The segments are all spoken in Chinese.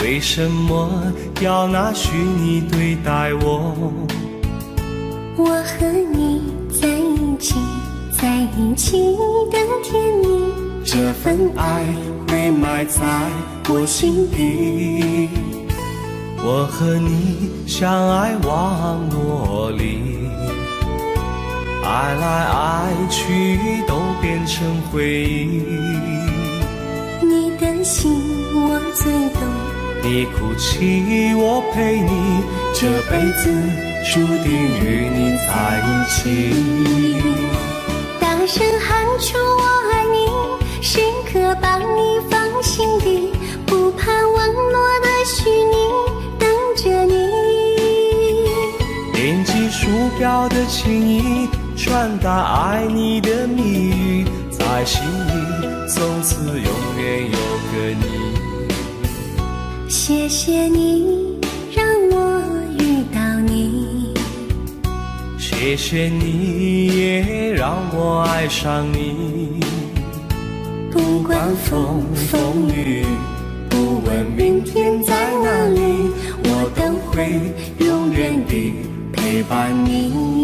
为什么要拿虚拟对待我？我和你在一起，在一起的甜蜜，这份爱会埋在我心底。我和你相爱网络里，爱来爱去都变成回忆。你的心我最懂，你哭泣我陪你，这辈子注定与你在一起。大声喊出我爱你，时刻把你放心底，不怕网络的虚拟，等着你。点击鼠标的情意，传达爱你的蜜语，在心里从此永远有个你。谢谢你让我遇到你，谢谢你也让我爱上你。不管风风雨，不问明天在哪里，我都会永远地陪伴你。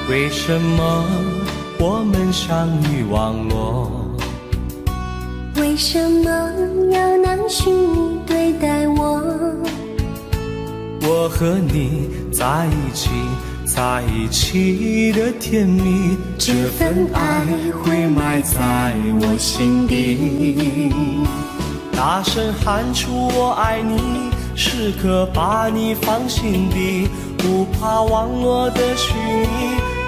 为什么我们相遇网络？为什么要拿虚拟对待我？我和你在一起，在一起的甜蜜，这份爱会埋在我心底。大声喊出我爱你，时刻把你放心底，不怕网络的虚拟，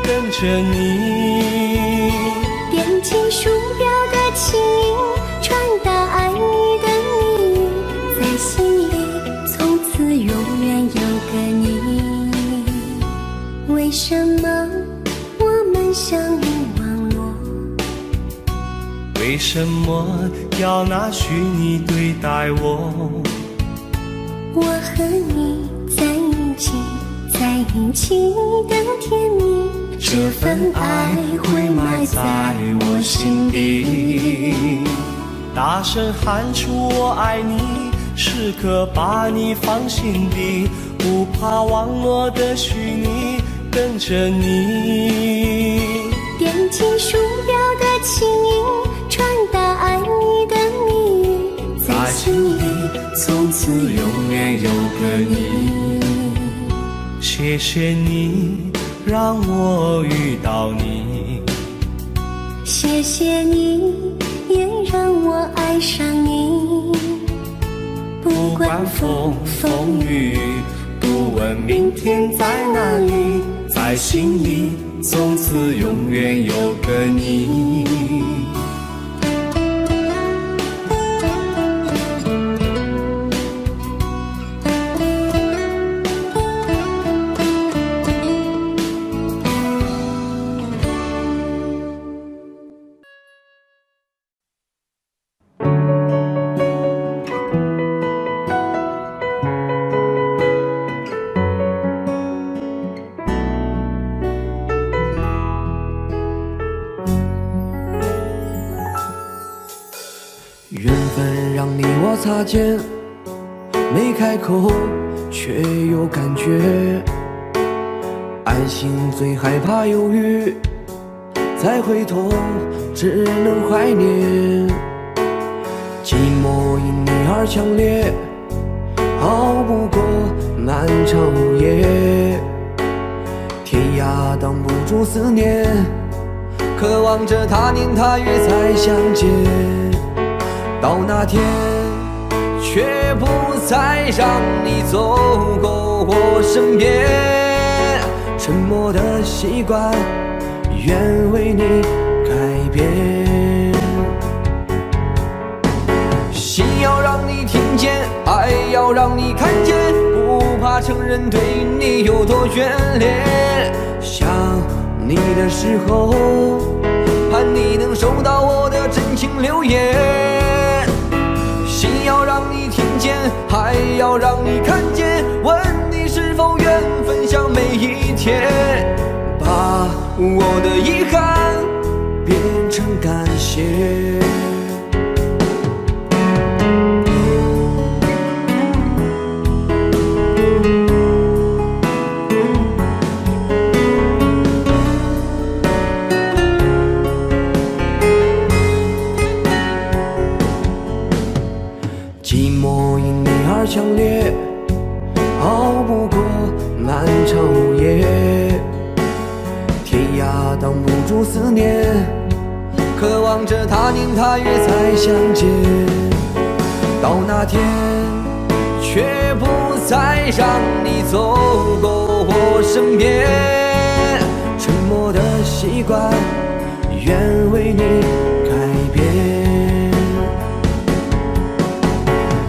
跟着你。点击鼠标的情音，传达爱你的蜜语，在心里从此永远有个你。为什么我们相遇网络？为什么要拿虚拟对待我？我和你在一起，在一起的甜蜜，这份爱会埋在我心底。大声喊出我爱你，时刻把你放心底，不怕网络的虚拟，跟着你。点击鼠标的情音，传达爱你的蜜语，在心里从此永远有个你。谢谢你让我遇到你，谢谢你也让我爱上你。不管风风雨，不问明天在哪里，在心里从此永远有个你。缘分让你我擦肩，没开口却有感觉。爱情最害怕犹豫，再回头只能怀念。寂寞因你而强烈，熬不过漫长午夜。天涯挡不住思念，渴望着他年他月再相见。到那天，却不再让你走过我身边。沉默的习惯，愿为你改变。心要让你听见，爱要让你看见，不怕承认对你有多眷恋。想你的时候，盼你能收到我的真情留言。心要让你听见，还要让你看见，问你是否愿分享每一天，把我的遗憾变成感谢。寂寞因你而强烈，熬不过漫长午夜，天涯挡不住思念，渴望着他年他月再相见。到那天，却不再让你走过我身边，沉默的习惯，愿为你改变。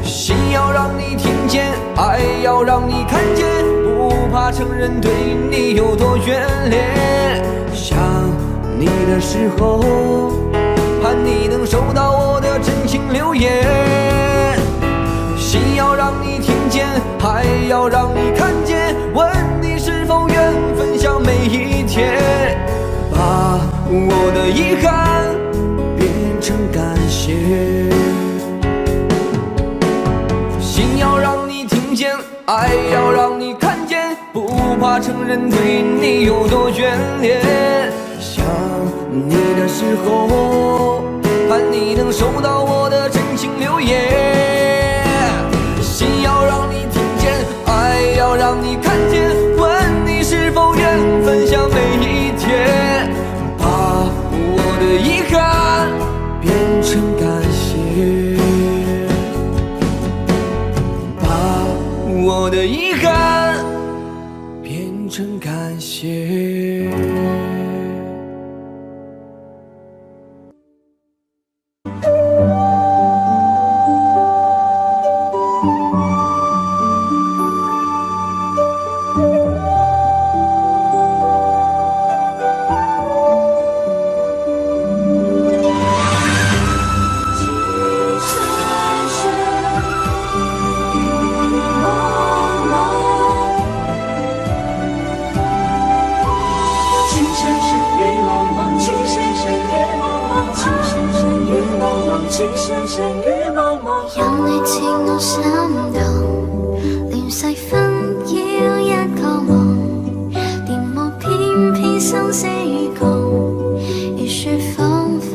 心要让你听见，爱要让你看见，不怕承认对你有多眷恋。想你的时候，盼你能收到我的真情留言。心要让你听见，还要让你看见，问你是否愿分享每一天，把我的遗憾变成感谢。心要让你听见，爱要让你看见，不怕承认对你有多眷恋。想你的时候，盼你能收到我的真情留言。心要让你听见，爱要让你看见，问你是否愿分享每一天，把我的遗憾变成感谢，把我的遗憾变成感谢。有你似我心動，亂世紛擾一個夢，電幕偏偏生死與共，如雪風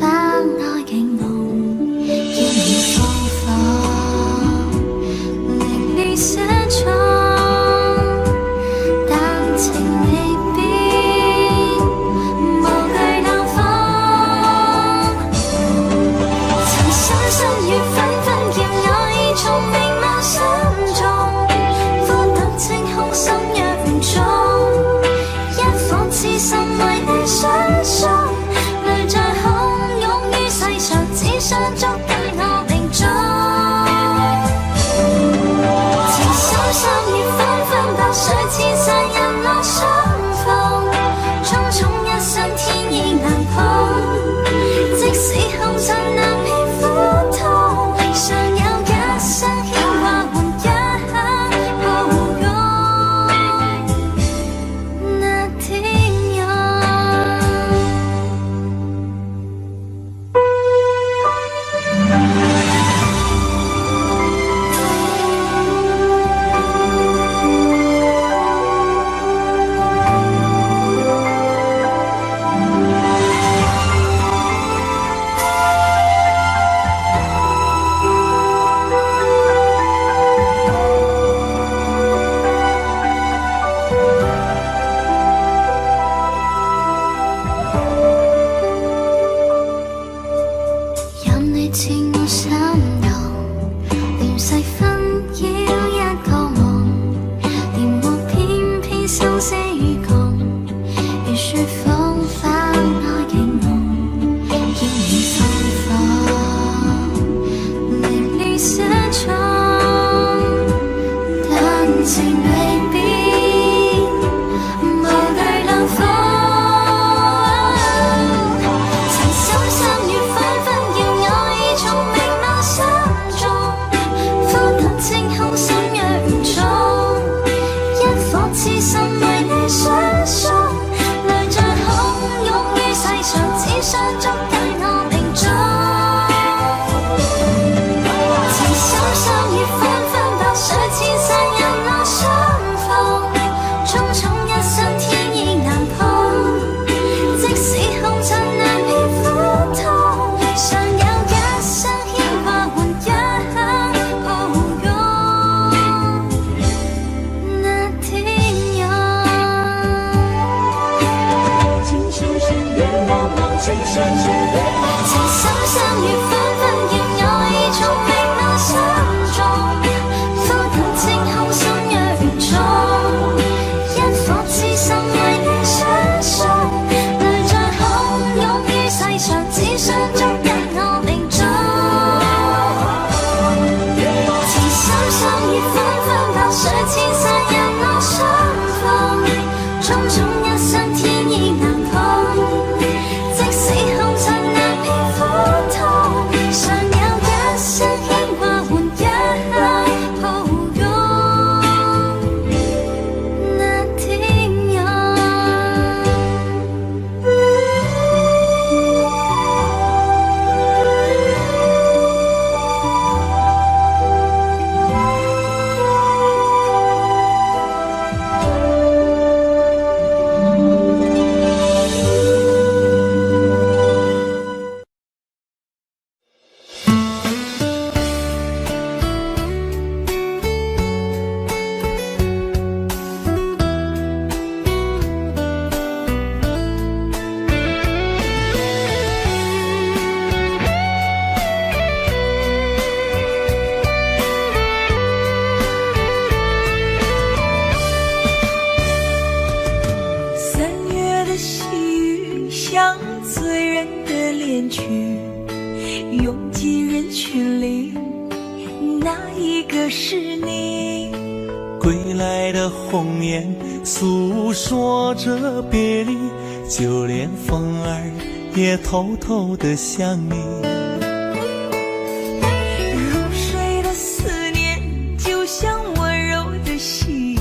花愛景夢，要你放放，令你寫錯，但情未變，無懼冷風，曾深深與紛紛叫我已從明眸心中，孤獨清空心若唔中，一顆痴心為你相送，淚在洶湧於世上，只想捉緊我命中。情深深與紛紛，白水千世人落相逢，匆匆一生天意難碰，即使紅塵難免苦痛，尚有一生牽掛換一刻抱擁那天陽。有你似我心動，亂世紛擾一個夢，電幕偏偏生死與共，如雪風花愛景夢，要你放放，令你寫錯，但情未變，無懼冷風。情深相遇分分秒秒，一种美妙相中，浮等晴空相约雨中，烟火气相爱的伸手，來在洶湧於世上，只想捉緊我命中。情深相遇分分秒，誰纏實人我相逢，種種一生天意難碰。即使紅塵難免苦痛，尚有一些牽掛換一抱擁。那天有像醉人的恋曲，拥挤人群里，哪一个是你？归来的鸿雁诉说着别离，就连风儿也偷偷地想你。入睡的思念就像温柔的细雨，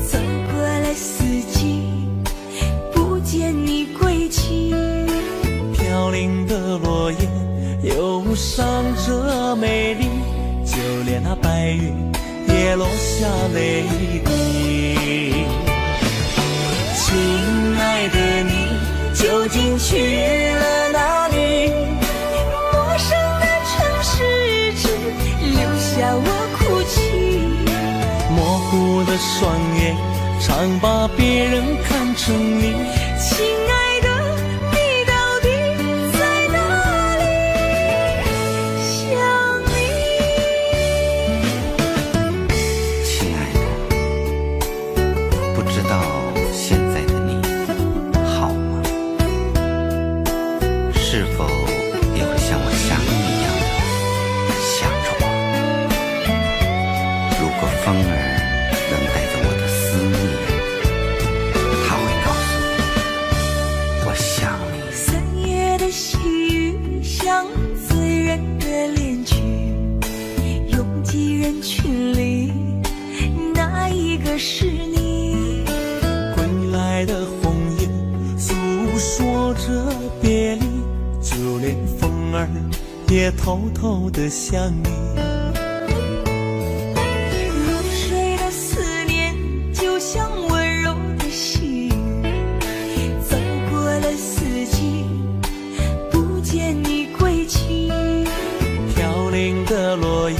走过了四季，不见你归期。飘零的落叶忧伤着美丽，就连那白云也落下泪滴。亲爱的你究竟去了哪里？陌生的城市只留下我哭泣，模糊的双眼常把别人看成你。亲爱的你到底在哪里？想你。亲爱的，不知道现在的你好吗？是否也会像我想你一样的想着我？如果风儿能带走我的思念，它会告诉你我想你。三月的细雨像醉人的恋曲，拥挤人群里，哪一个是你？归来的鸿雁诉说着别离，就连风儿也偷偷地想你。入睡的思念就像温柔的细雨，走过了四季，不见你归期。飘零的落叶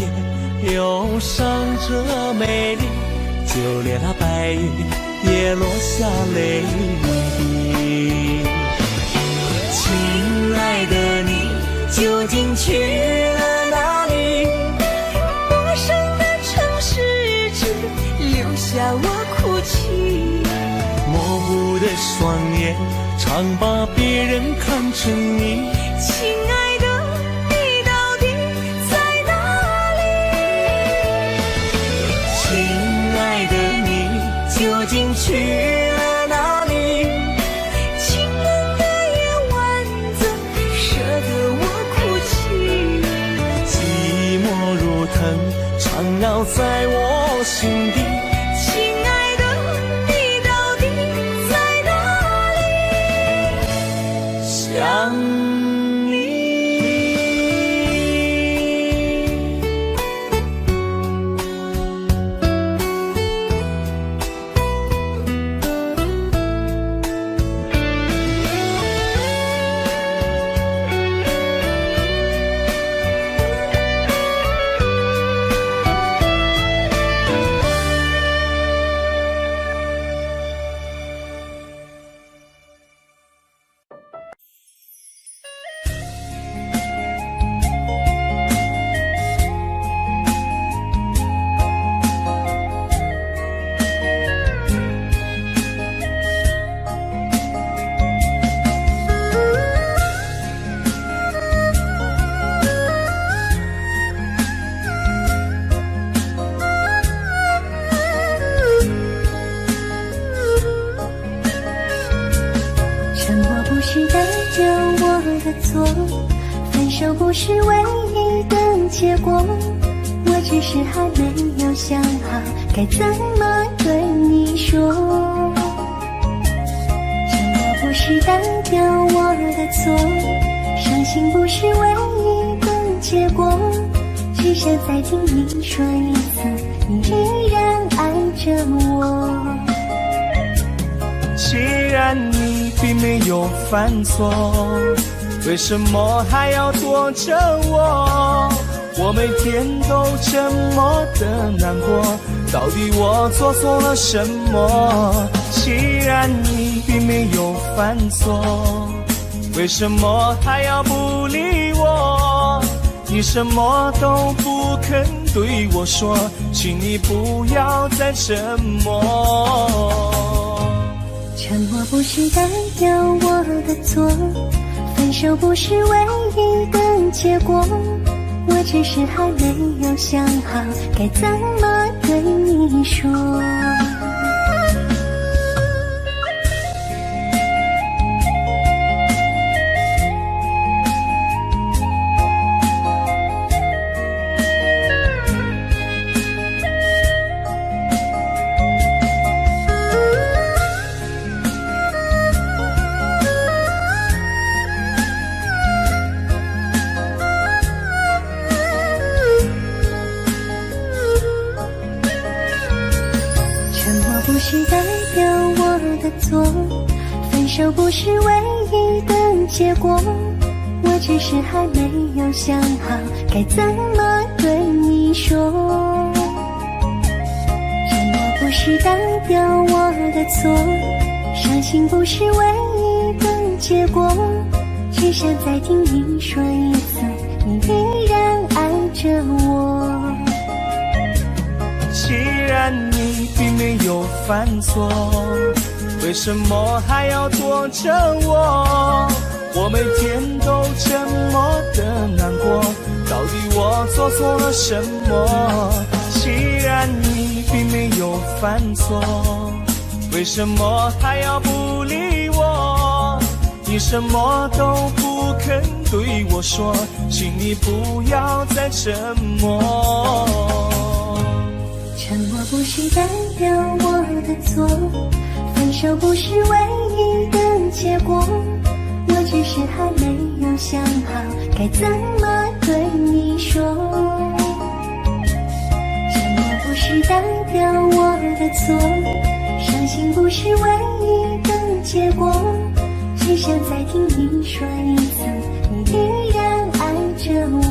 忧伤着美丽，就连那白云也落下泪滴。亲爱的你究竟去了哪里？陌生的城市只留下我哭泣，模糊的双眼常把别人看成你。亲爱的你到底在哪里？亲爱的你究竟去了哪里？清冷的夜晚怎舍得我哭泣？寂寞如藤缠绕在我心底。亲爱的你到底在哪里？想你。是代表我的错，分手不是唯一的结果，我只是还没有想好该怎么对你说。沉默不是代表我的错，伤心不是唯一的结果，只想再听你说一次，你依然爱着我。既然你并没有犯错，为什么还要躲着我？我每天都这么的难过，到底我做错了什么？既然你并没有犯错，为什么还要不理我？你什么都不肯对我说，请你不要再沉默。沉默不是代表我的错，分手不是唯一的结果，我只是还没有想好该怎么对你说。不是代表我的错，分手不是唯一的结果，我只是还没有想好该怎么对你说。沉默不是代表我的错，伤心不是唯一的结果，只想再听你说一次，你依然爱着我。既然你并没有犯错，为什么还要躲着我？我每天都这么的难过，到底我做错了什么？既然你并没有犯错，为什么还要不理我？你什么都不肯对我说，请你不要再沉默。沉默不是代表我的错，分手不是唯一的结果，我只是还没有想好该怎么对你说。沉默不是代表我的错，伤心不是唯一的结果，只想再听你说一次，你依然爱着我。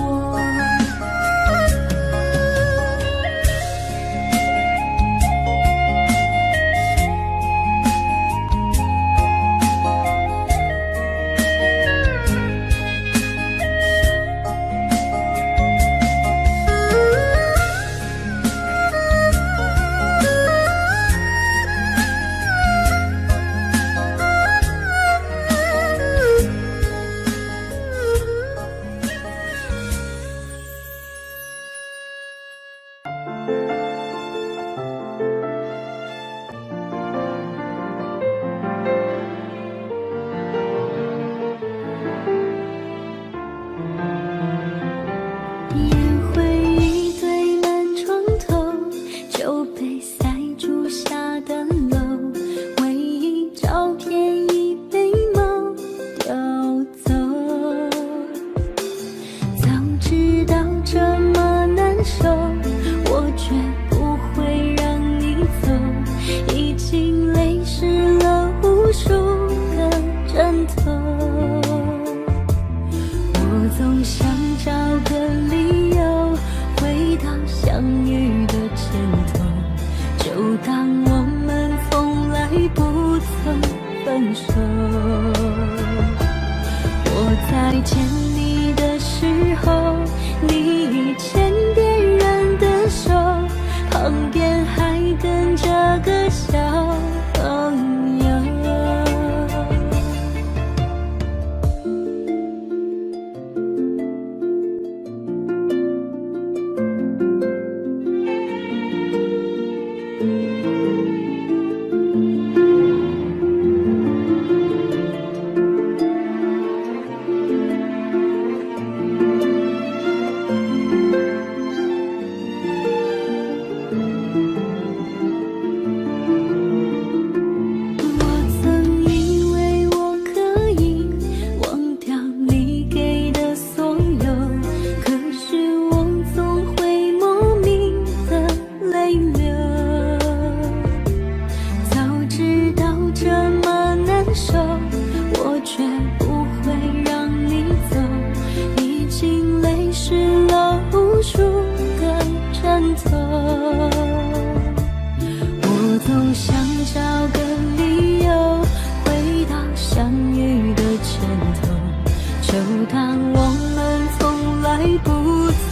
当我们从来不曾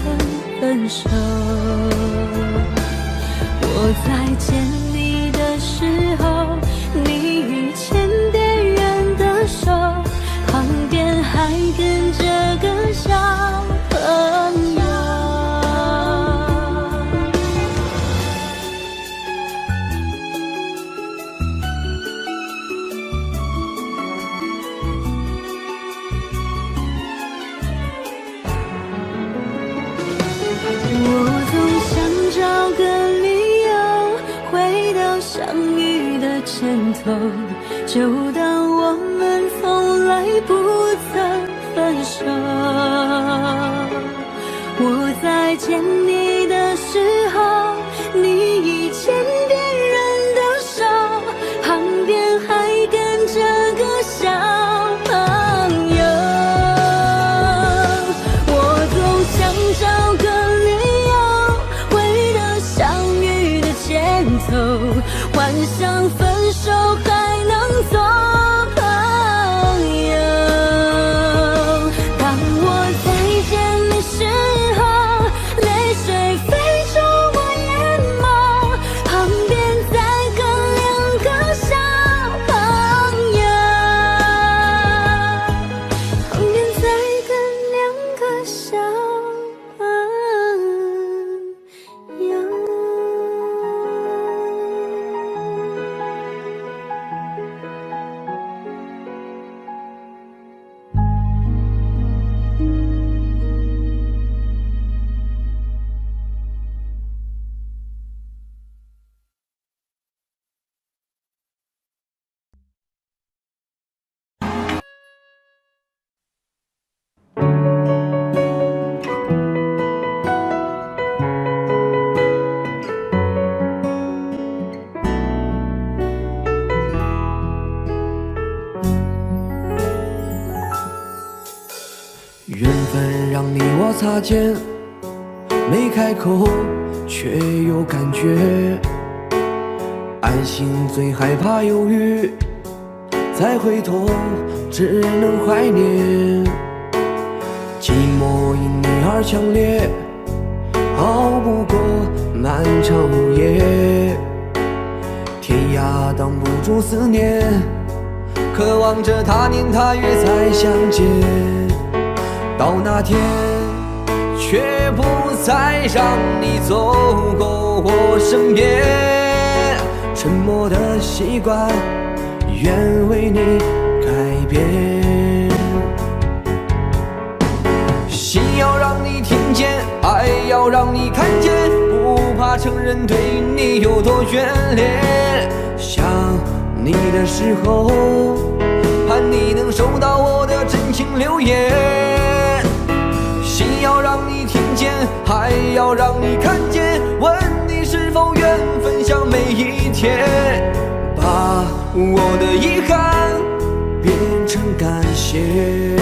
分手。我在见你的时候，你已牵别人的手，旁边还跟着个小朋友。我总想找个理由回到相遇的前头，就当我们从来不曾分手。我在见你的时候，你已牵别人的手，旁边还跟着个小朋友。我总想找个理由回到相遇的前头，幻想分手还能做朋友。当我再见你时候，泪水飞出我眼眸，旁边再跟两个小朋友，旁边再跟两个小朋友。缘分让你我擦肩，没开口却有感觉。爱情最害怕犹豫，再回头只能怀念。寂寞因你而强烈，熬不过漫长午夜。天涯挡不住思念，渴望着他年他月再相见。到那天，却不再让你走过我身边。沉默的习惯，愿为你改变。心要让你听见，爱要让你看见，不怕承认对你有多眷恋。想你的时候，盼你能收到我的真情留言。心要让你听见，还要让你看见，问你是否愿分享每一天，把我的遗憾变成感谢。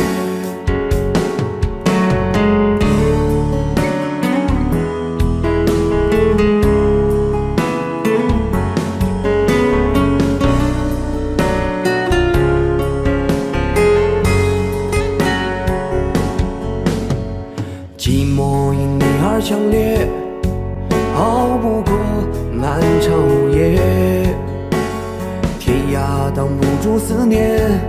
寂寞因你而强烈，熬不过漫长午夜。天涯挡不住思念，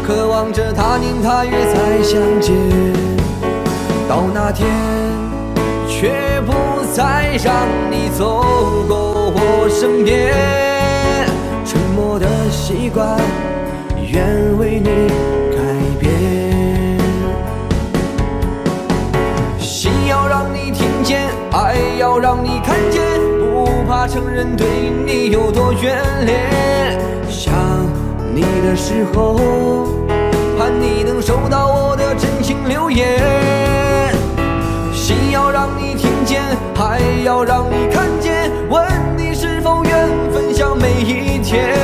渴望着他年他月再相见。到那天，却不再让你走过我身边。沉默的习惯，愿为你改变。心要让你听见，爱要让你看见，不怕承认对你有多眷恋。想你的时候，盼你能收到我的真情留言。心要让你听见，还要让你看见，问你是否愿分享每一天，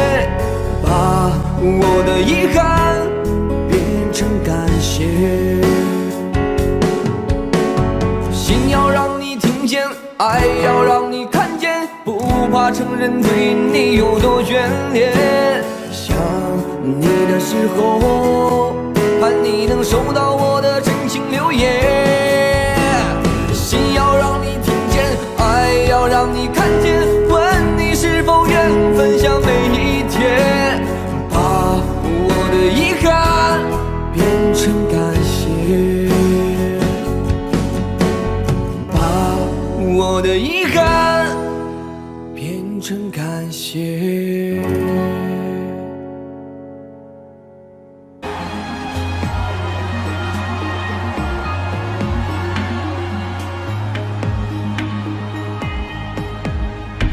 把我的遗憾变成感谢。心要让你听见，爱要让你看见，不怕承认对你有多眷恋。想你的时候，盼你能收到我的真情留言。心要让你听见，爱要让你看见，问你是否愿分享每一天，把我的遗憾变成感谢，把我的遗憾变成感谢。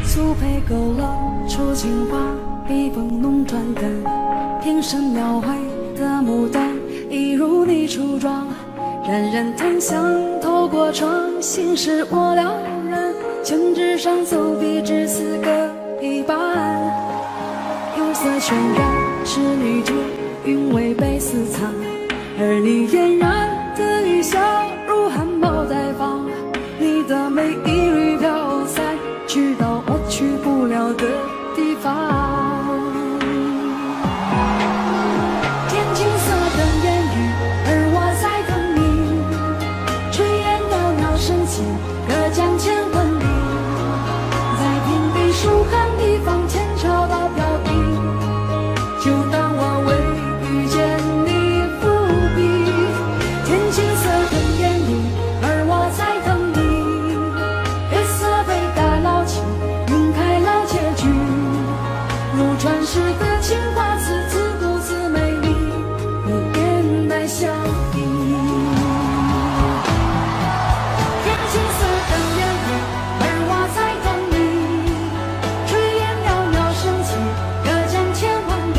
苏配勾勒出情花，笔锋浓转感，天生描绘的牡丹，一如你初妆，冉冉檀香透过窗，心事我了然，宣纸上走笔至此各一半，釉色渲染仕女图，韵味被私藏，而你嫣然的一笑如含苞待放，你的美一缕飘散，去到我去不了的地方。天青色等烟雨，而我在等你。炊烟袅袅升起，隔江千万里。在平地书汉地方，前朝的飘逸。就当我未遇见你伏笔。天青色等烟雨，而我在等你。月色被打捞起，晕开了结局，如传世的情话，字字独自美丽，你面带笑意。天青色等烟雨，而我在等你。炊烟袅袅升起，隔江千万里。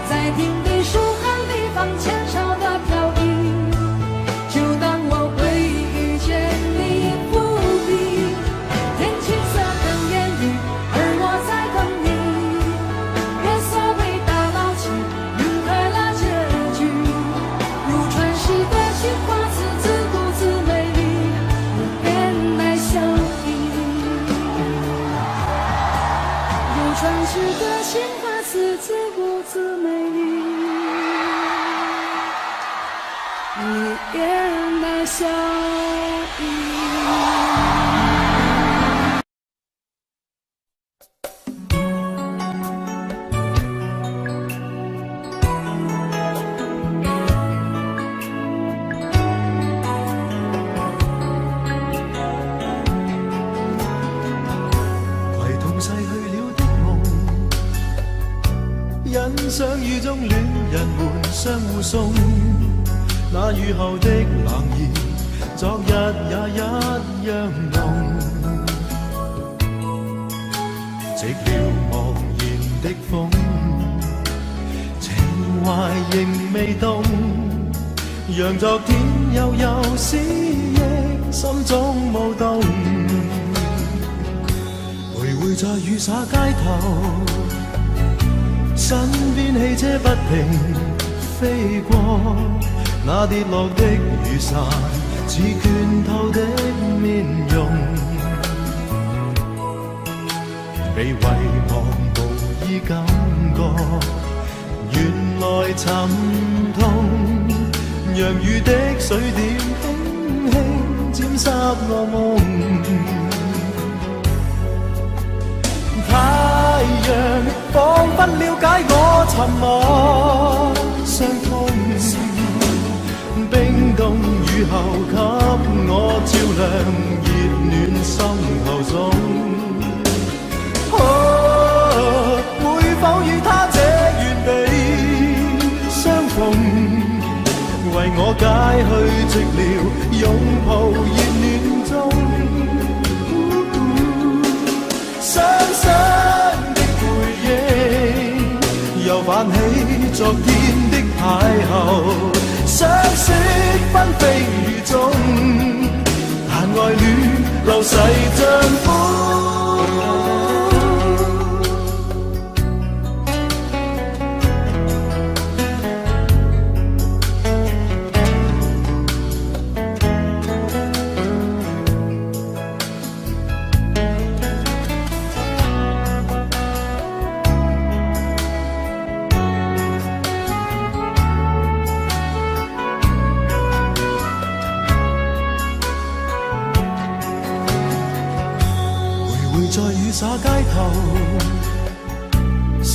在平地书汉地方，前朝的飘逸。就当我会遇见你伏笔。天青色等烟雨，而我在等你。月色被打捞起，晕开了结局，如传世的情话，字字独自美丽，你面带笑意。如传世的情话，字字独自美丽，你面带笑意。唯同逝去了的夢，欣賞雨中戀人們相互送。那雨後的冷意，昨日也一樣濃。寂寥茫然的風，情懷仍未凍，讓昨天悠悠思憶心中舞動。徘徊在雨灑街頭，身邊汽車不停飛過，那跌落的雨傘似倦透的面容，被遺忘無意感覺，原來沉痛，讓雨的水點輕輕沾濕我夢。太陽彷彿了解我沉默傷痛，冰凍雨後給我照亮熱暖心頭中。會否與他這原地相逢，為我解去寂寥，擁抱熱暖中。傷心的回憶，又泛起昨天的邂逅，相識紛飛雨中，但愛戀流逝像風。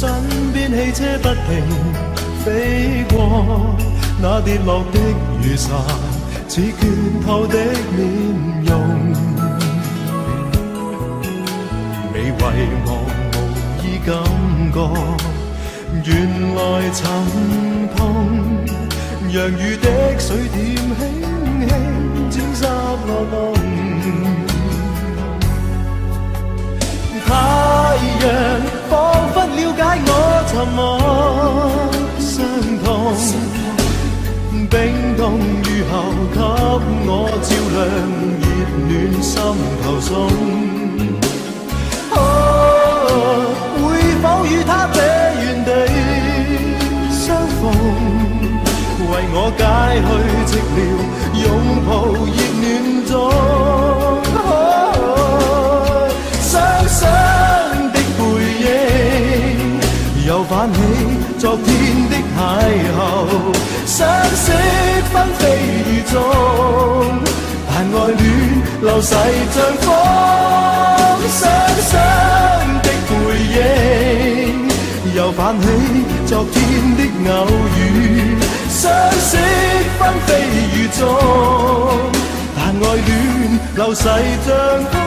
身邊汽車不停飛過，那跌落的雨傘似倦透的面容，未遺忘無意感覺，原來曾痛，讓雨的水點輕輕沾濕我夢。太陽彷彿了解我沉默傷痛，冰凍雨後給我照亮熱暖心頭送。會否與他這原地相逢，為我解去寂寥，擁抱熱暖中。雙雙的背影，又泛起昨天的邂逅，相識紛飛雨中，但愛戀流逝像風。雙雙的背影，又泛起昨天的偶遇，相識紛飛雨中，但愛戀流逝像風。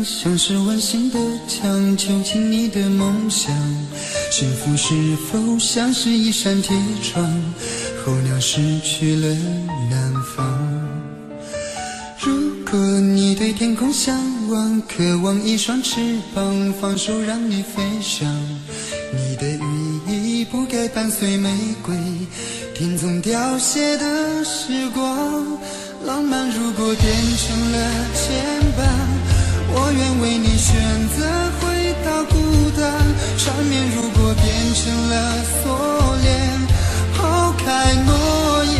像是温馨的墙，囚禁你的梦想。幸福是否像是一扇铁窗，候鸟失去了南方。如果你对天空向往，渴望一双翅膀，放手让你飞翔。你的羽翼不该伴随玫瑰，听从凋谢的时光。浪漫如果变成了牵绊，我愿为你选择回到孤单，缠绵如果变成了锁链，抛开诺言。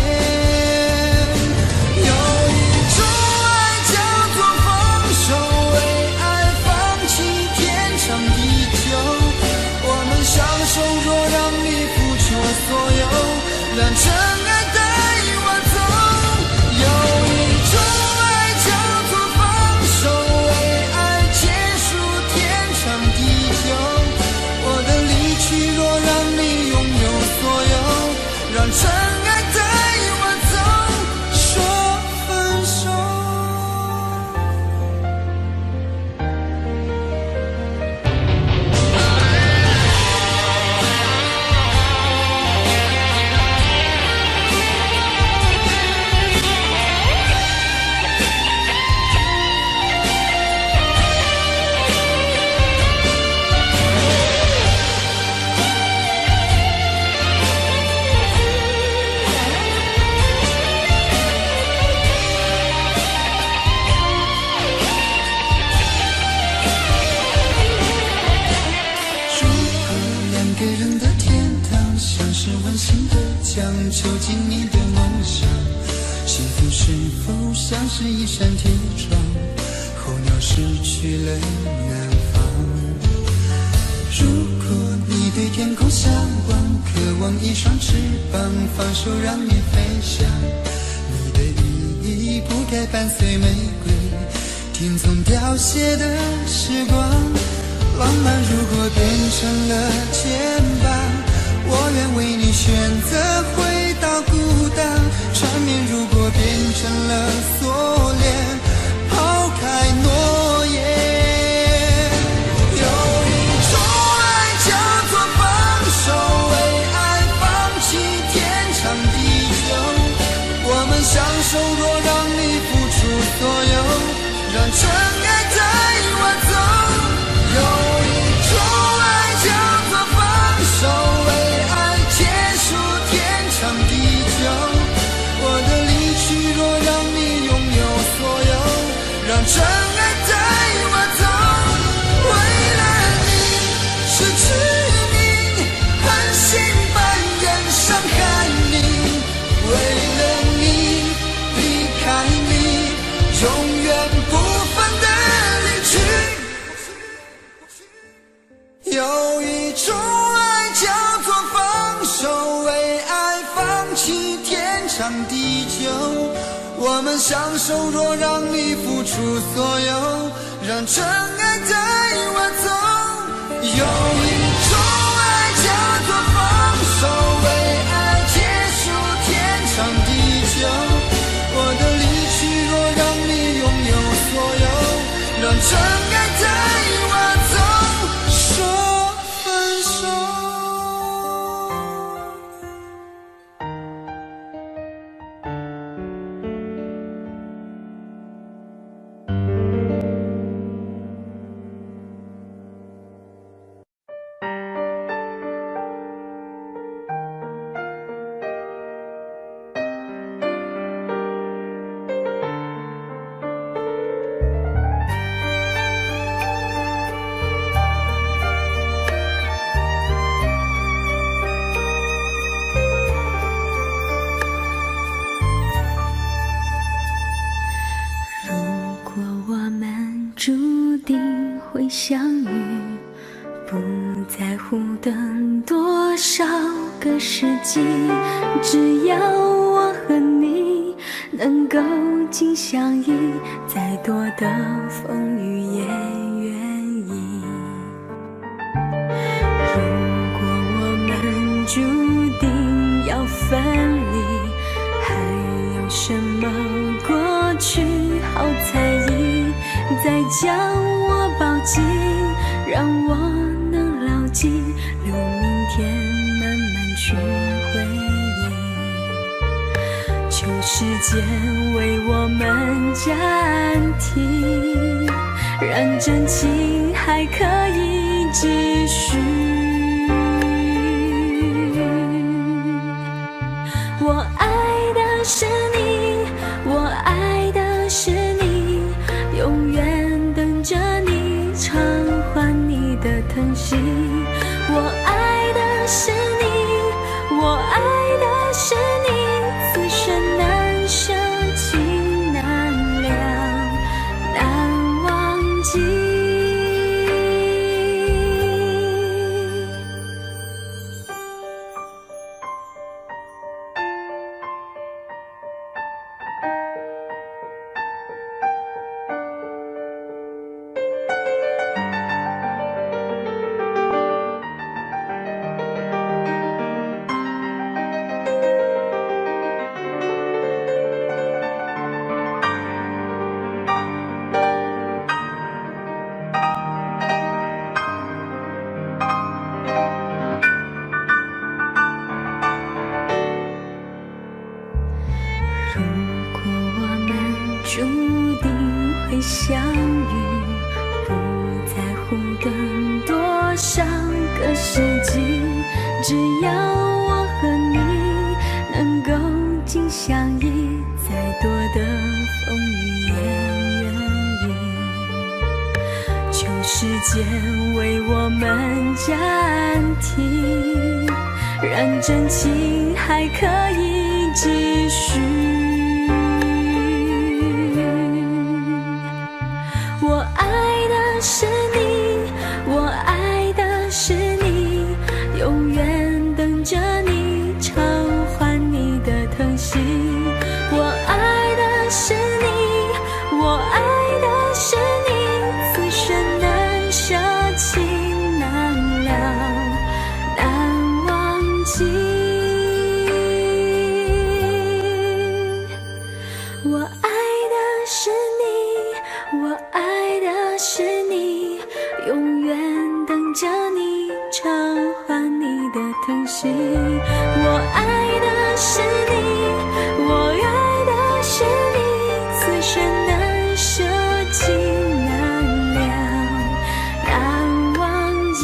有一种爱叫做放手，为爱放弃天长地久。我们相守，若让你付出所有，让真爱带我走。有一种爱叫做放手，若让你拥有所有，让真爱带我走，说分手。囚禁你的梦想，幸福是否像是一扇铁窗，候鸟失去了南方。如果你对天空向往，渴望一双翅膀，放手让你飞翔。你的羽翼不该伴随玫瑰，听从凋谢的时光。浪漫如果变成了牵绊，我愿为你选择回到孤单，缠绵如果变成了锁链，抛开诺言。有一种爱叫做放手，为爱放弃天长地久。我们相守，若让你付出所有，让真爱带我走。有一种爱叫做放手，为结束天长地久，我的离去若让你拥有让真爱带我走。为了你失去你，狠心扮演伤害你，为了你离开你，永远不分的离去。有一种爱叫做放手，为爱放弃天长地久。我们相守，若让你付出所有，让真爱带我走。有一种爱叫做放手，为爱结束天长地久。我的离去，若让你拥有所有，让真爱带我走，说分手。会相遇，不在乎等多少个世纪，只要我和你能够紧相依，再多的风雨也愿意。如果我们注定要分离，还有什么过去好在意？再将我抱紧，让我能牢记，留明天慢慢去回忆。求时间为我们暂停，让真情还可以继续。我爱的是你，我爱的是你，永远等着你偿还你的疼惜。我爱的是你，我爱的是你，此生难舍情难两，难忘记。注定会相遇，不在乎等多少个世纪，只要我和你能够紧相依，再多的风雨也愿意。求时间为我们暂停，让真情还可以继续。我爱的是你，我爱的是你，永远等着你偿还你的疼惜。我爱的是你，我爱的是你，此生难舍情难两，难忘记。我爱的是你，我爱的是你，永远等着你偿还你的疼惜。我爱的是你，我爱的是你，此生难舍情难两，难忘记。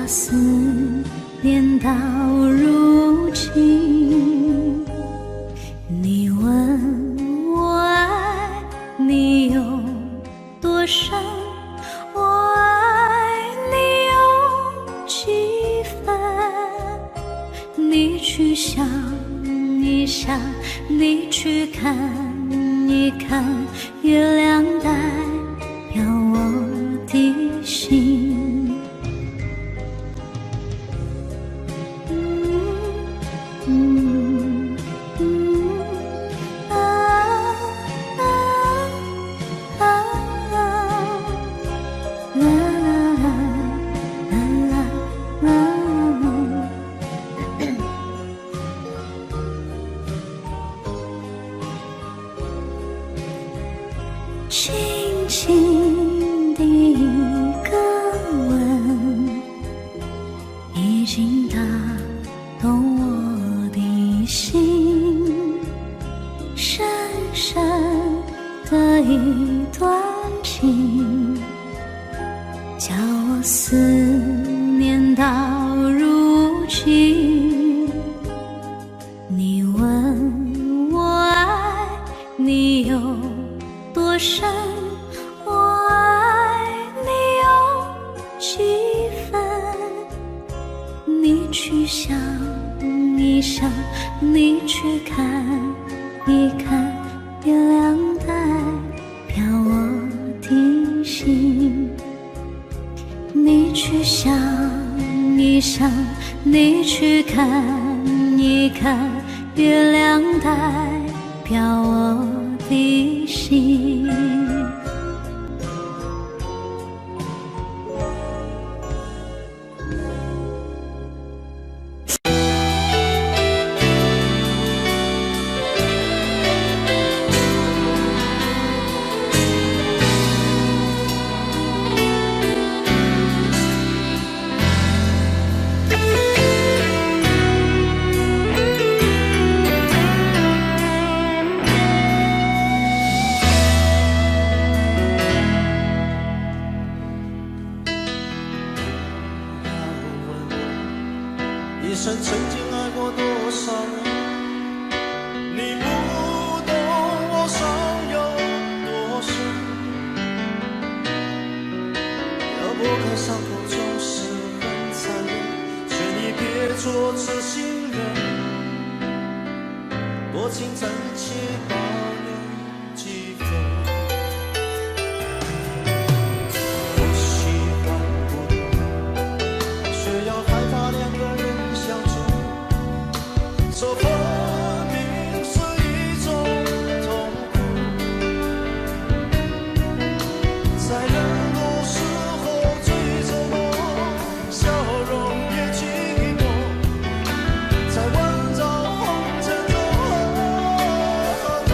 思念到如今。你问我爱你有多深，我爱你有几分？你去想一想，你去看一看，月亮代表我的心。轻轻的一个吻，已经打动我的心。深深的一段情，叫我思念到如今。你问我爱你有多深，我爱你有几分？你去想一想，你去看一看，月亮代表我的心。你去想一想，你去看一看，月亮代表我的心。一生曾经爱过多少人，你不懂我伤有多深。要拨开伤口总是很残忍，劝你别做痴心人，多情暂且保留几分。我喜欢不懂，却要害怕两个人相处，说分明是一种痛苦，在人多时候最折磨，笑容也寂寞，在万丈红尘中和走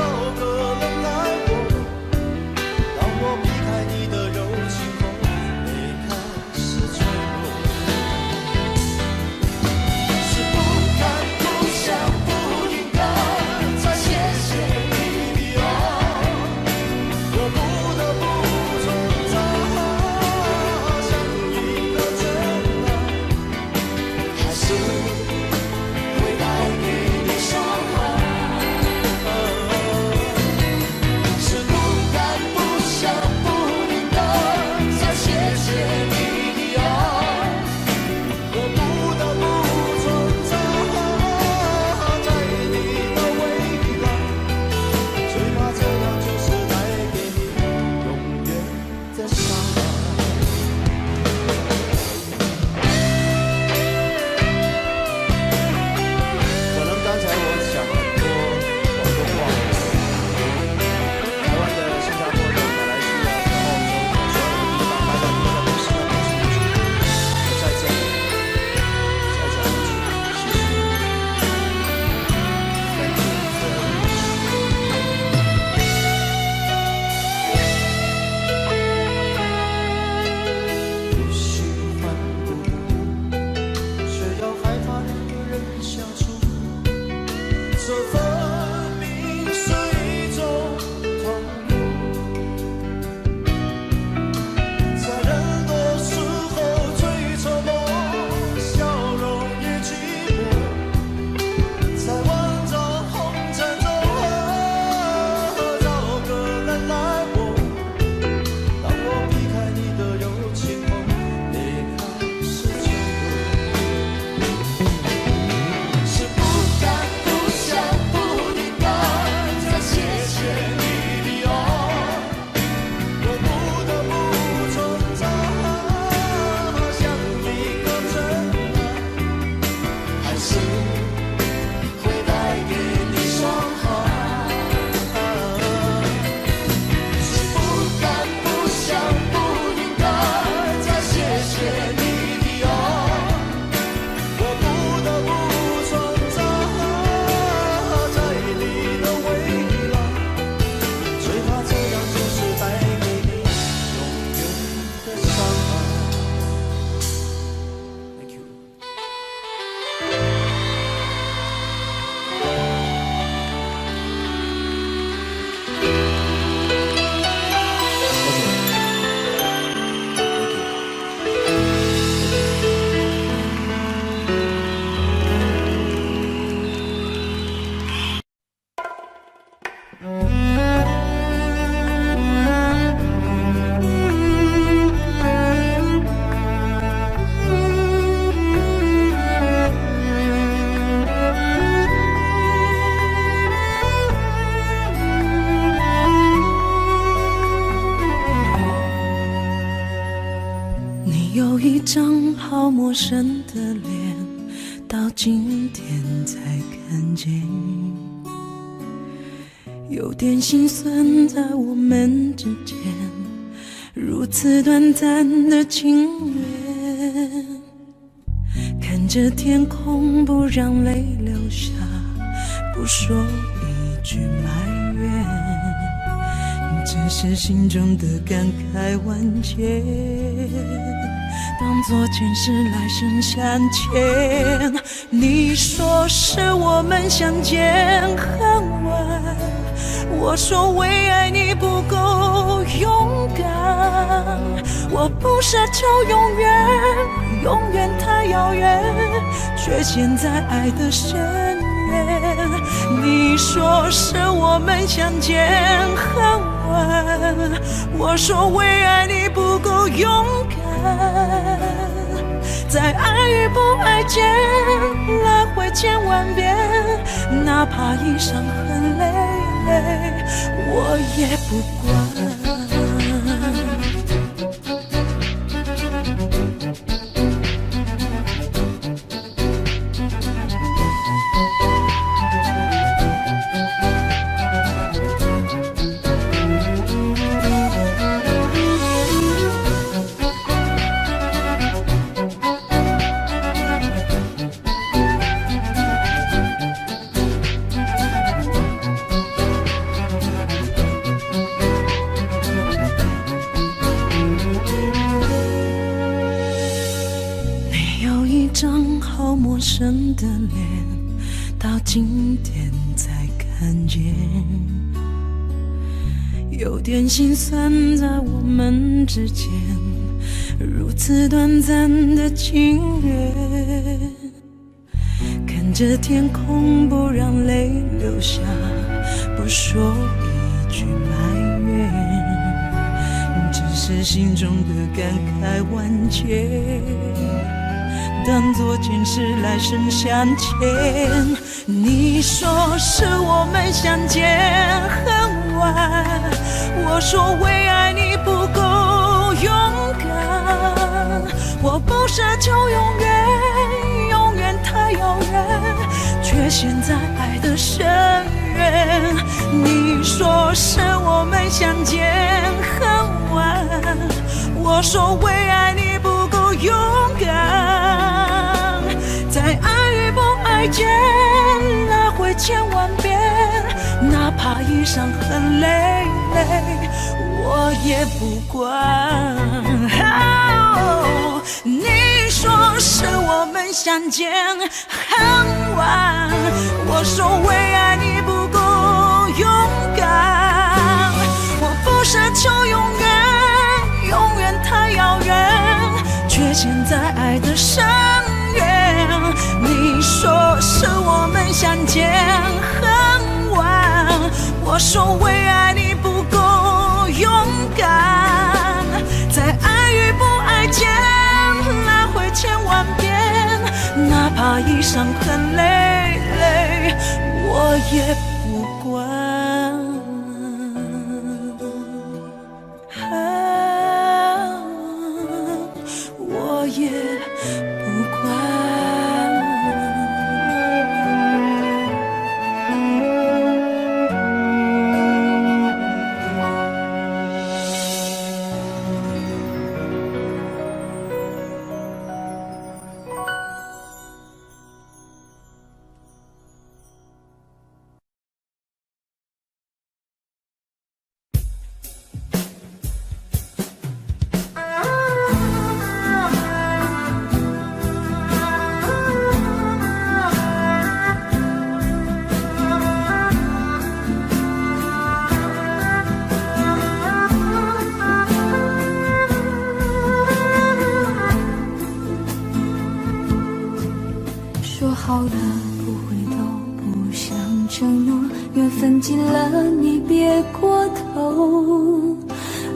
脸，到今天才看见，有点心酸在我们之间，如此短暂的情缘，看着天空不让泪流下，不说一句埋怨，只是心中的感慨万千，当作前世来生相欠。你说是我们相见恨晚，我说为爱你不够勇敢，我不奢求永远，永远太遥远，却陷在爱的深渊。你说是我们相见恨晚，我说为爱你不够勇敢，在爱与不爱间来回千万遍，哪怕已伤痕累累，我也不管。好陌生的脸，到今天才看见，有点心酸在我们之间，如此短暂的情缘，看着天空不让泪流下，不说一句埋怨，只是心中的感慨万千，当作前世来生相欠。你说是我们相见恨晚，我说为爱你不够勇敢，我不奢求永远，永远太遥远，却陷在爱的深渊。你说是我们相见恨晚，我说为爱你不够勇敢，在爱与不爱间来回千万遍，哪怕已伤痕累累，我也不管。你说是我们相见恨晚，我说为爱你不够勇敢，我不奢求永远，永远太遥远，却陷在爱的深渊。你说是我们相见恨晚，我说为爱你不够勇敢，在爱与不爱间来回千万遍，哪怕已伤痕累累，我也不管。我也不管。好了不回头，不想承诺，缘分尽了你别过头。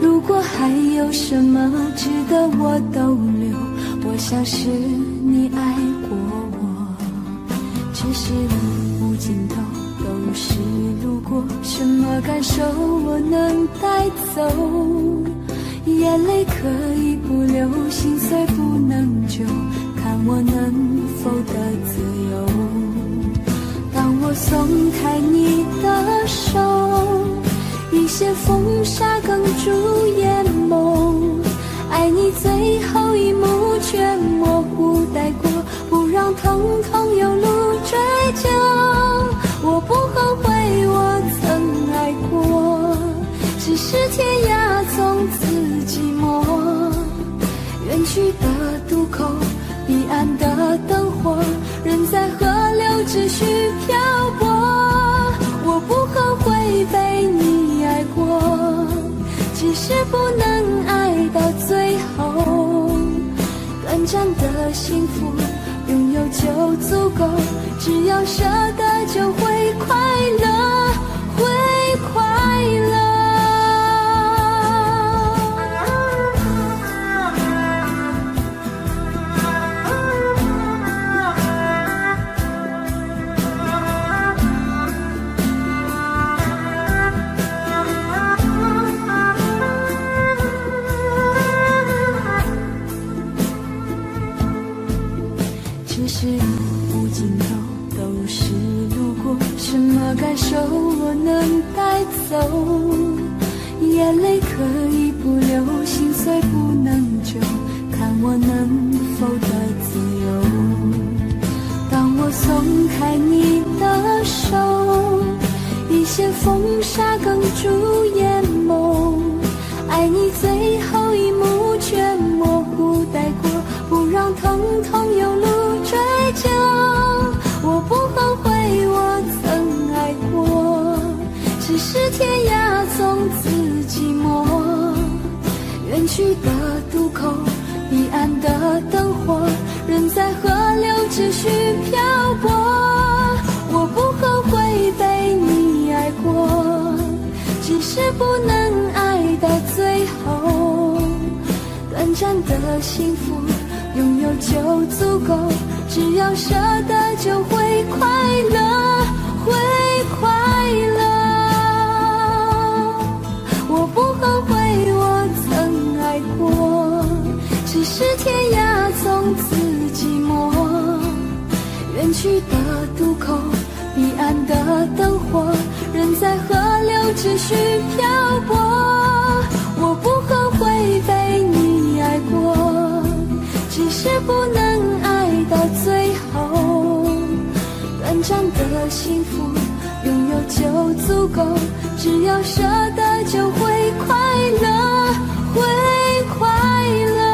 如果还有什么值得我逗留，我想是你爱过我。只是路无尽头，都是路过，什么感受我能带走？眼泪可以不流，心碎不能救，看我能否得自由。当我松开你的手，一些风沙哽住眼眸，爱你最后一幕却模糊带过，不让疼痛有路追究。我不后悔我曾爱过，只是天涯从此寂寞。远去的渡口，彼岸的灯火，人在河流只需漂泊。我不后悔被你爱过，只是不能爱到最后。短暂的幸福拥有就足够，只要舍得就会快乐，会快乐。这是无尽头，都是路过，什么感受我能带走？眼泪可以不流，心碎不能救，看我能否得自由。当我松开你的手，一些风沙哽住眼眸，爱你最后一幕却模糊带过，不让疼痛有路追究。我不后悔我曾爱过，只是天涯从此寂寞。远去的渡口，彼岸的灯火，人在河流只需漂泊。我不后悔被你爱过，只是不能爱到最后。短暂的幸福拥有就足够，只要舍得就会快乐，会快乐。我不后悔我曾爱过，只是天涯从此寂寞。远去的渡口，彼岸的灯火，人在河流只需漂泊。我不后悔被你爱过，只是不能爱到最后。短暂的幸福拥有就足够，只要舍得就会快乐，会快乐。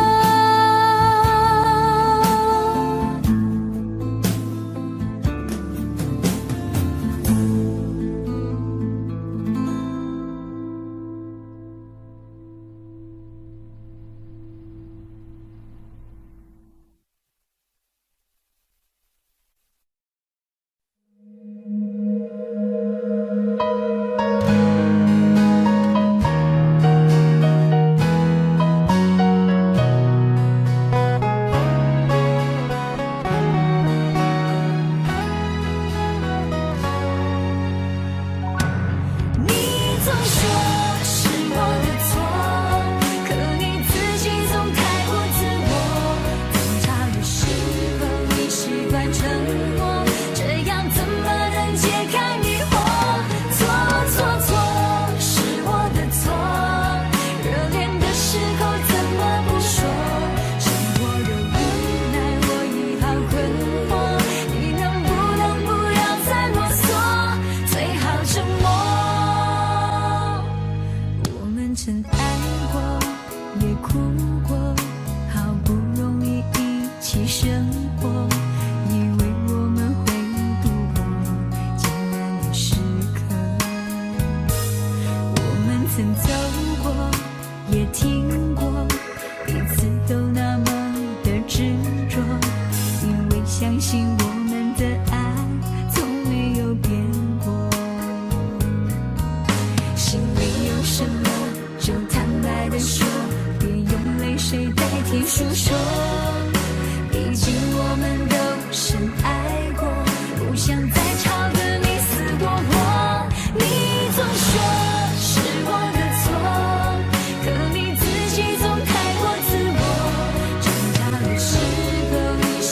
时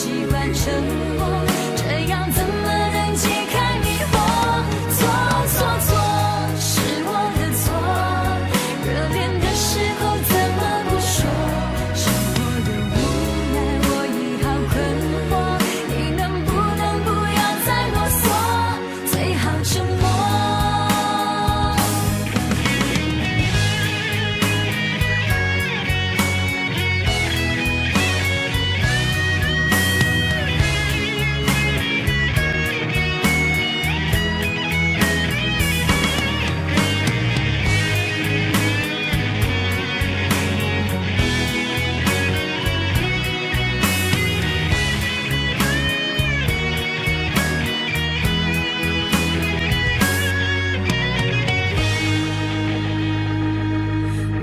惑，这样怎么能解开迷惑？错错错，是我的错，热恋的时候怎么不说？生活的无奈我已好困惑，你能不能不要再啰嗦，最好沉默。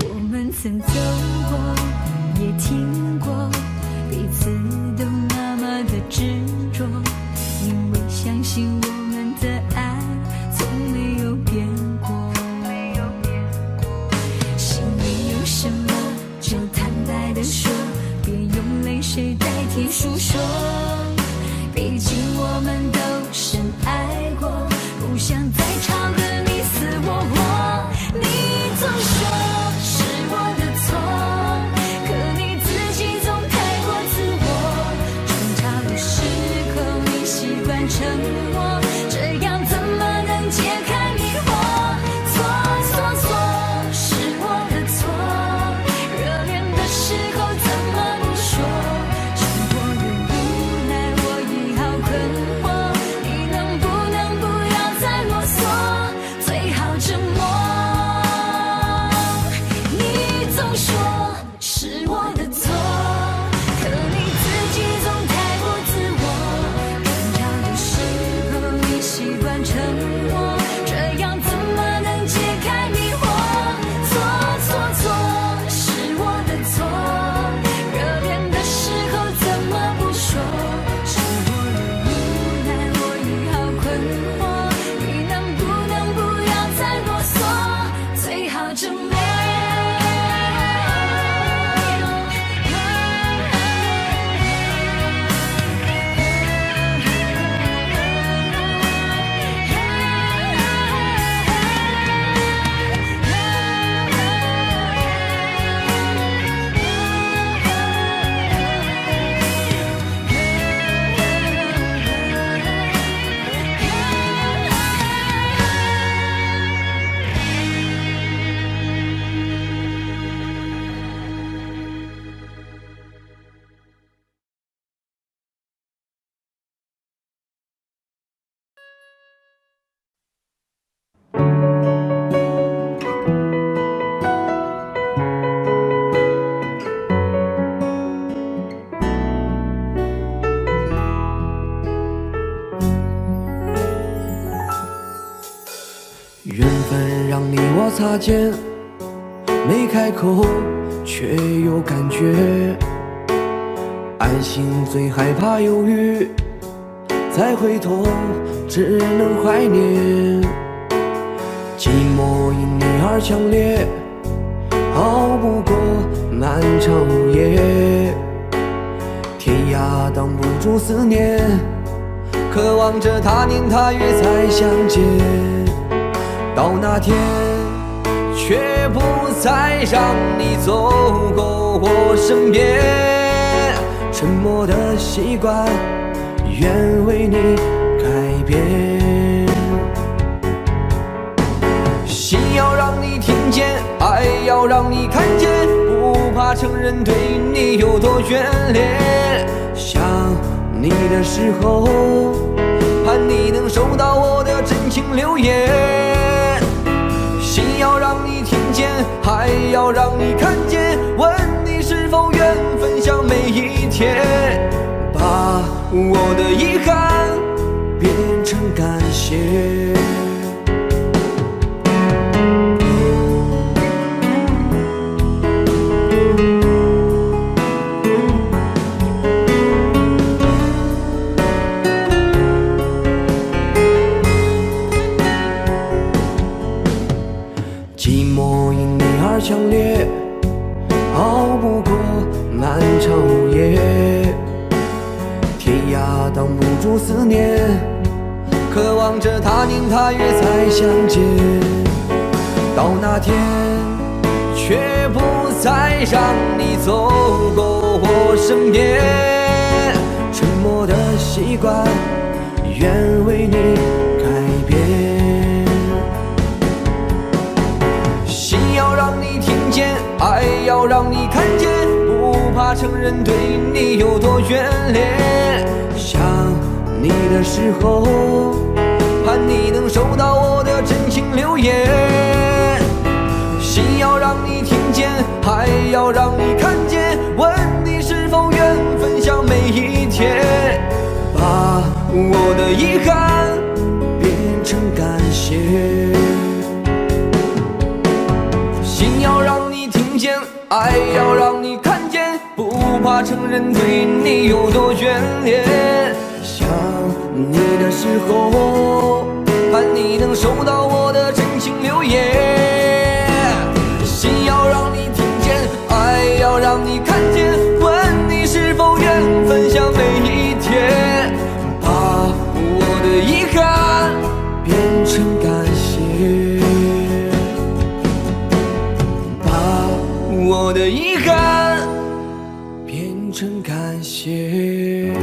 我们曾走过，也听过，彼此都那么的执着，因为相信我们的爱从没有变过。心里有什么就坦白地说，别用泪水代替诉说。毕竟我们都深爱过，不想再吵个你死我活。你总说是我的错，可你自己总太过自我。争吵的时候你习惯沉默，这样怎么能解开迷惑？错错错，是我的错，热恋的时候怎么不说？生活的无奈我已好困惑，你能不能不要再啰嗦，最好沉默。你总说是我的错，可你自己总太过自我。争吵的时候你习惯沉默，这样怎么能解开迷惑？错错错，是我的错，热恋的时候怎么不说？生活的无奈我已好困惑，你能不能不要再啰嗦，最好沉默。缘分让你我擦肩，没开口却有感觉。爱情最害怕犹豫，再回头只能怀念。寂寞因你而强烈，熬不过漫长午夜。天涯挡不住思念，渴望着他年他月再相见。到那天，却不再让你走过我身边。沉默的习惯，愿为你改变。心要让你听见，爱要让你看见，不怕承认对你有多眷恋。想你的时候，盼你能收到我的真情留言。心要让你听见，还要让你看见，问你是否愿分享每一天，把我的遗憾变成感谢。寂寞因你而强烈，熬不过漫长午夜。天涯挡不住思念，渴望着他年他月再相见。到那天，却不再让你走过我身边，沉默的习惯，愿为你改变。心要让你听见，爱要让你看见，不怕承认对你有多眷恋。想你的时候，盼你能收到我的真情留言。心要让你听见，爱要让你看见，问你是否愿分享每一天，把我的遗憾变成感谢。心要让你听见，爱要让你看见，不怕承认对你有多眷恋。想你的时候，盼你能收到我的真情留言。心要让你听见，爱要让你看见，问你是否愿分享每一天，把我的遗憾变成感谢，把我的遗憾变成感谢。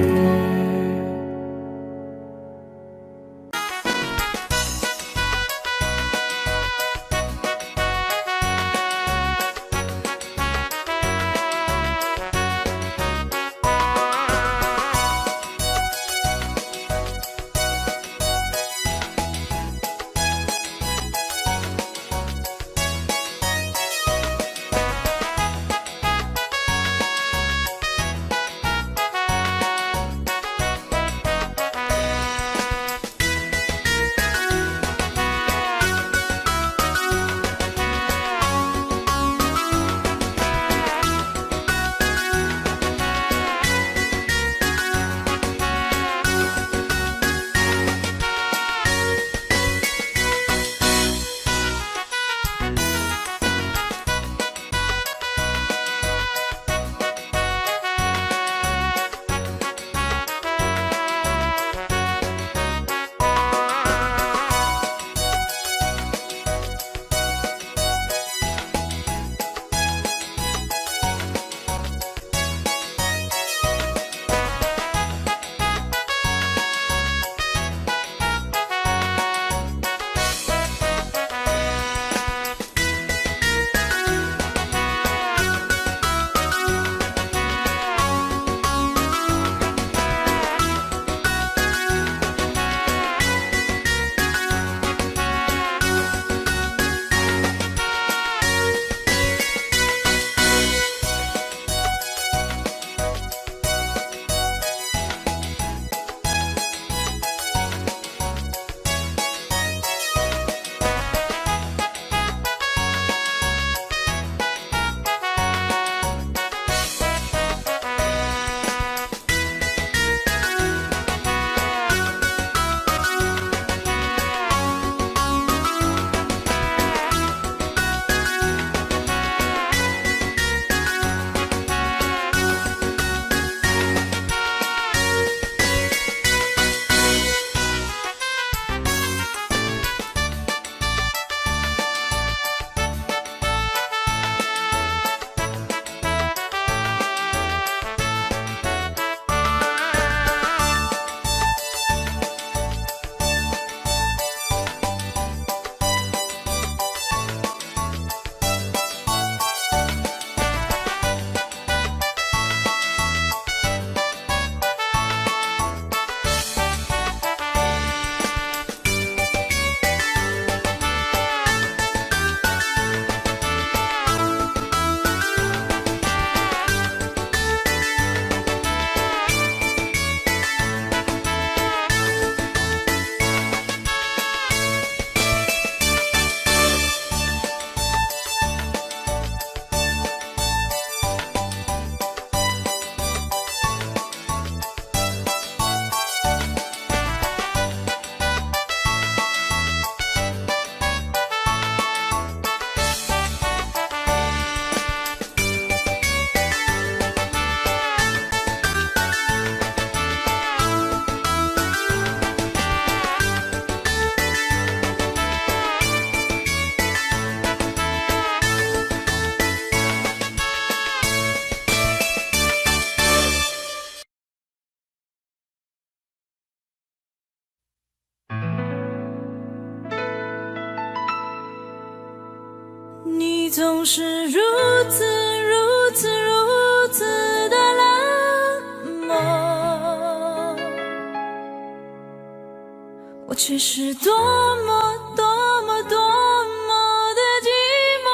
总是如此如此如此的冷漠，我却是多么多么多么的寂寞。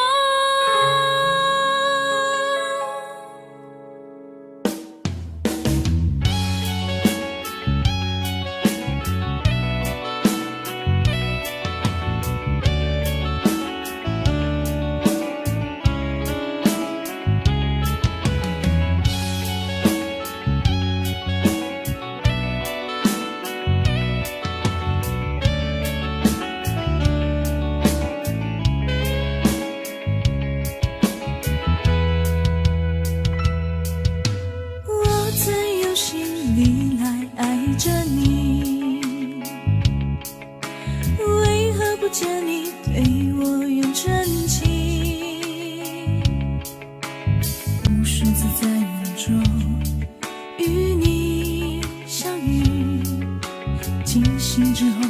见你对我用真情，无数次在梦中与你相遇，惊醒之后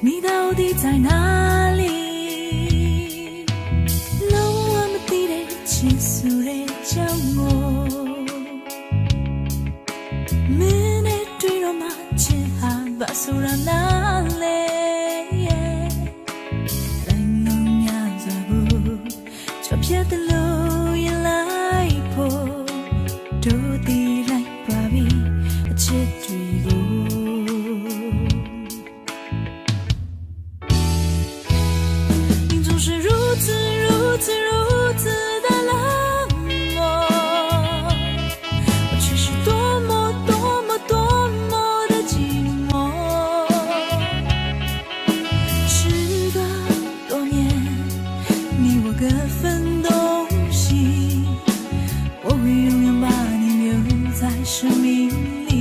你到底在哪里？让我们地的结束的将我胸的对罗马切哈巴苏拉那嘞。撇的路也来破，到底来把比切对路。你总是如此如此如此的冷漠，我却是多么多么多么的寂寞。时隔多年，你我各分。我会永远把你留在生命里。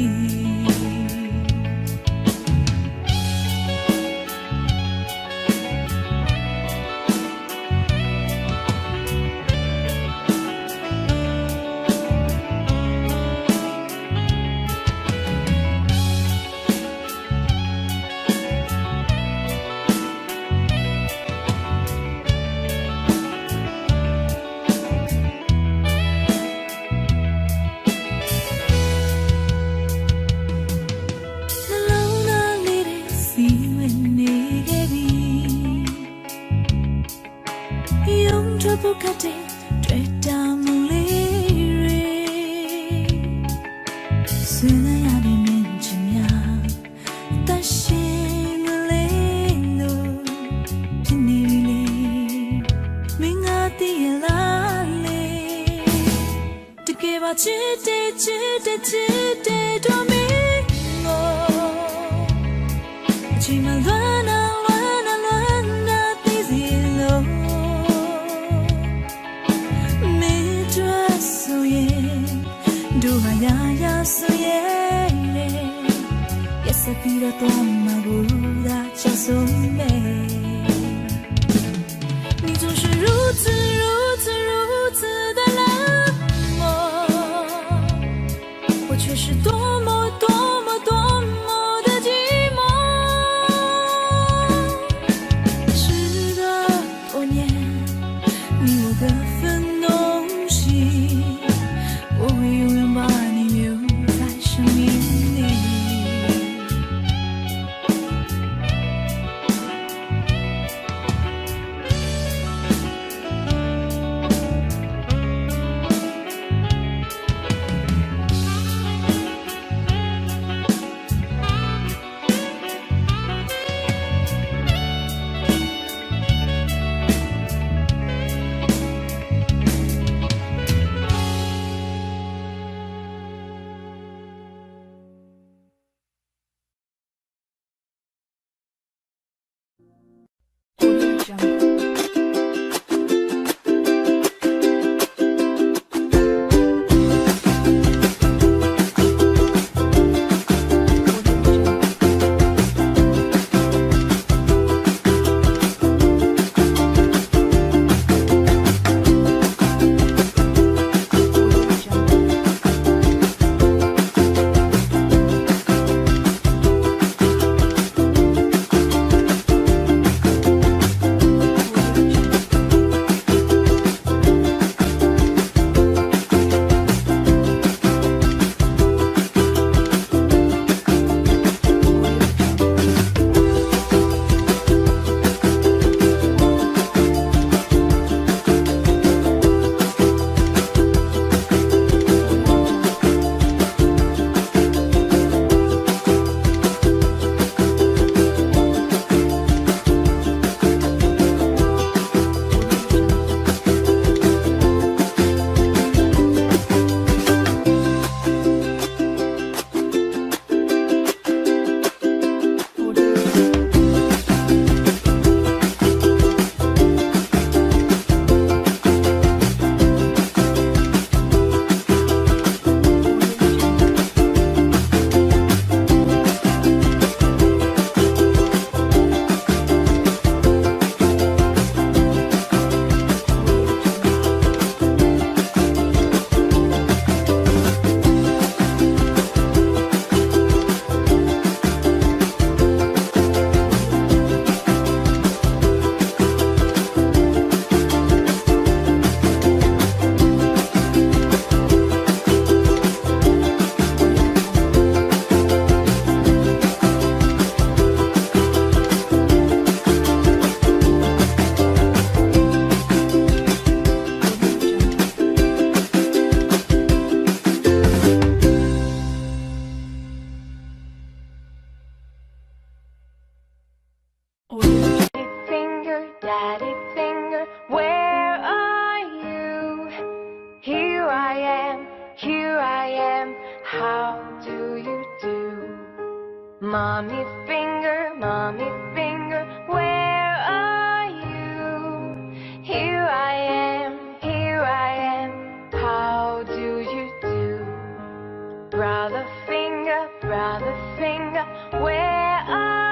不可的对到梦里瑞，虽然呀的面前呀，但心里路偏离里，明啊的拉里，这个吧，只得多明我，起码乱啊。Duhaya soyere Yasa pira toma gura chasome 你总是如此如此如此的冷漠，我却是多么多么多么的寂寞。时隔多年，你我各分东西，我会永远把你留在生命里。Daddy finger, where are you? Here I am, how do you do? Mommy finger, where are you? Here I am, how do you do? Brother finger, where are you?